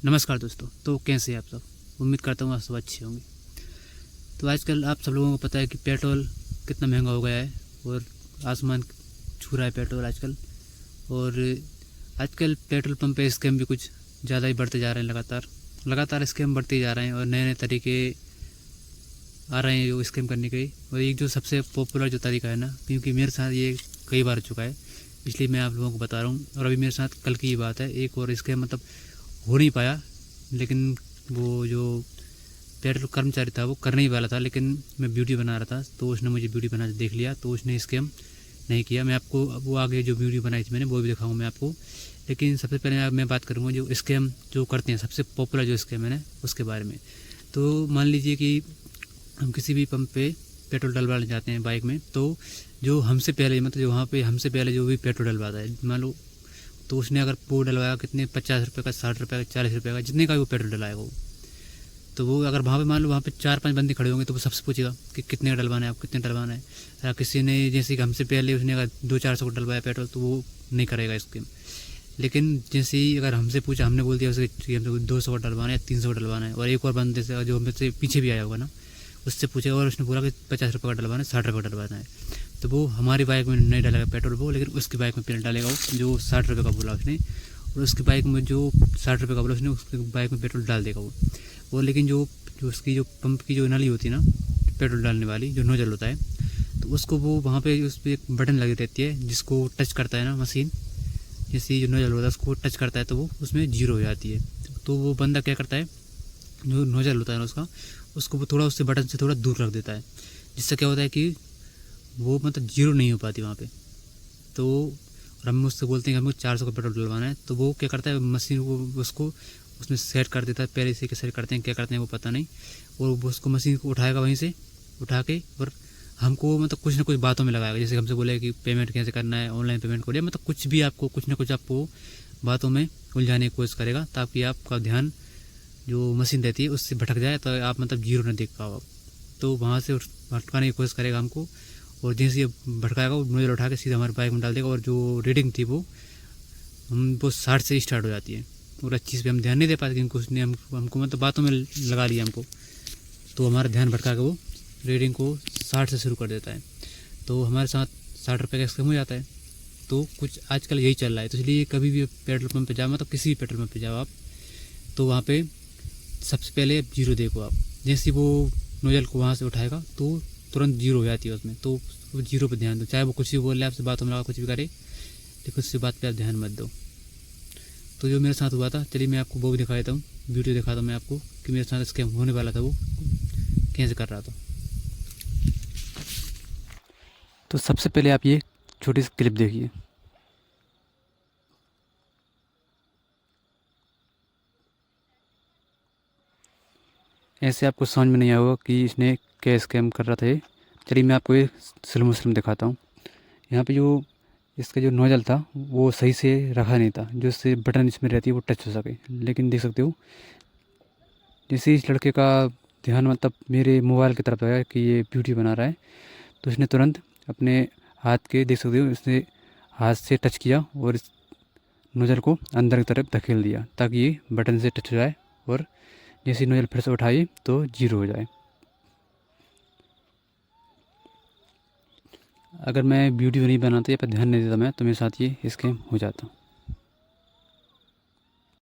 नमस्कार दोस्तों। तो कैसे हैं आप सब? उम्मीद करता हूँ आप सब अच्छे होंगे। तो आजकल आप सब लोगों को पता है कि पेट्रोल कितना महंगा हो गया है और आसमान छू रहा है पेट्रोल आजकल। और आजकल पेट्रोल पंप पे स्कैम भी कुछ ज़्यादा ही बढ़ते जा रहे हैं। लगातार स्कैम बढ़ते जा रहे हैं और नए नए तरीके आ रहे हैं जो स्कैम करने के। और एक जो सबसे पॉपुलर जो तरीका है ना, क्योंकि मेरे साथ ये कई बार हो चुका है, इसलिए मैं आप लोगों को बता रहा हूँ। और अभी मेरे साथ कल की ही बात है, एक और स्कैम मतलब हो नहीं पाया, लेकिन वो जो पेट्रोल कर्मचारी था वो करने ही वाला था, लेकिन मैं वीडियो बना रहा था तो उसने मुझे वीडियो बना देख लिया, तो उसने स्कैम नहीं किया। मैं आपको वो आगे जो वीडियो बनाई थी मैंने वो भी दिखाऊंगा मैं आपको। लेकिन सबसे पहले मैं बात करूंगा जो स्कैम जो करते हैं, सबसे पॉपुलर जो स्कैम है ना उसके बारे में। तो मान लीजिए कि हम किसी भी पंप पे पेट्रोल डलवाने जाते हैं बाइक में, तो जो हमसे पहले मतलब जो वहाँ पे हमसे पहले जो भी पेट्रोल डलवाता है, मान लो तो उसने अगर वो डलवाया कितने 50 रुपये का, 60 रुपये का, 40 रुपये का, जितने का भी वो पेट्रोल डलाएगा वो, तो वो अगर वहाँ पे मान लो वहाँ पे 4-5 बंदे खड़े होंगे तो वो सबसे पूछेगा कि कितने का डलवाना है, आप कितने डलवाना है। या किसी ने जैसे कि हमसे पहले उसने अगर 200-400 का डलवाया पेट्रोल तो वो नहीं करेगा स्कीम। लेकिन जैसे ही अगर हमसे पूछा, हमने बोल दिया उसे कि हमको 200 का डलवाना है या 300 का डलवाना है, और एक और बंदे से जो हमसे पीछे भी आया होगा ना उससे पूछेगा और उसने बोला कि 50 रुपये का डलवाना है, 60 रुपये का डलवाना है, तो वो हमारी बाइक में नहीं डालेगा पेट्रोल वो, लेकिन उसकी बाइक में पेट्रोल डालेगा वो जो 60 रुपये का बोला उसने। और उसकी बाइक में जो 60 रुपये का बोला उसने उसकी बाइक में पेट्रोल डाल देगा वो। लेकिन जो जो उसकी जो पंप की जो नली होती है ना, पेट्रोल डालने वाली जो नोजल होता है, तो उसको वो वहाँ पे उस पर एक बटन लगी रहती है जिसको टच करता है ना मशीन, जैसे जो नोजल होता है उसको टच करता है तो वो उसमें जीरो हो जाती है। तो वो बंदा क्या करता है, जो नोजल होता है ना उसको वो थोड़ा उससे बटन से थोड़ा दूर रख देता है, जिससे क्या होता है कि वो मतलब जीरो नहीं हो पाती वहाँ पे। तो और हम उससे बोलते हैं कि हमको 400 का पेट्रोल डलवाना है, तो वो क्या करता है मशीन को उसको उसमें सेट कर देता है। पहले से सेट करते हैं, क्या करते हैं वो पता नहीं। और वो उसको मशीन को उठाएगा वहीं से उठा के, और हमको मतलब कुछ ना कुछ बातों में लगाएगा। जैसे हमसे बोले कि पेमेंट कैसे करना है, ऑनलाइन पेमेंट करिए, मतलब कुछ भी आपको कुछ ना कुछ आपको बातों में उलझाने की कोशिश करेगा, ताकि आपका ध्यान जो मशीन रहती है उससे भटक जाए, तो आप मतलब जीरो ना देख पाओ। तो वहाँ से भटकाने की कोशिश करेगा हमको, और जैसे ये भटकाएगा वो नोजल उठा के सीधा हमारे बाइक में डाल देगा। और जो रीडिंग थी वो 60 से स्टार्ट हो जाती है, और अच्छी से हम ध्यान नहीं दे पाते क्योंकि उसने हमको मतलब बातों में लगा लिया हमको, तो हमारा ध्यान भटका के वो रीडिंग को 60 से शुरू कर देता है। तो हमारे साथ 60 रुपये का स्कैम हो जाता है। तो कुछ आजकल यही चल रहा है। तो इसलिए कभी भी पेट्रोल पंप पे जाओ, मतलब किसी भी पेट्रोल पंप पे जाओ आप, तो वहाँ पे सबसे पहले जीरो देखो आप। जैसे वो नोजल को वहाँ से उठाएगा तो तुरंत जीरो हो जाती है उसमें, तो वो जीरो पे ध्यान दो। चाहे वो कुछ भी बोल रहे आपसे, बातों में लगा कुछ भी करे, लेकिन उससे बात पे आप ध्यान मत दो। तो जो मेरे साथ हुआ था, चलिए मैं आपको वो भी दिखा देता हूँ, वीडियो दिखाता हूँ मैं आपको कि मेरे साथ स्कैम होने वाला था वो कैसे कर रहा था। तो सबसे पहले आप ये छोटी सी क्लिप देखिए। ऐसे आपको समझ में नहीं आया होगा कि इसने क्या स्कैम कर रहा था ये। चलिए मैं आपको ये स्लो मोशन दिखाता हूँ। यहाँ पे जो इसका जो नोजल था वो सही से रखा नहीं था, जो इससे बटन इसमें रहती है वो टच हो सके। लेकिन देख सकते हो जैसे इस लड़के का ध्यान मतलब मेरे मोबाइल की तरफ आया कि ये वीडियो बना रहा है, तो उसने तुरंत अपने हाथ के देख सकते हो इसने हाथ से टच किया और इस नोजल को अंदर की तरफ धकेल दिया ताकि ये बटन से टच हो जाए, और जैसे नोजल फिर से उठाई तो जीरो हो जाए। अगर मैं वीडियो नहीं बनाता या पर ध्यान नहीं देता मैं, तो मेरे साथ ये स्कैम हो जाता।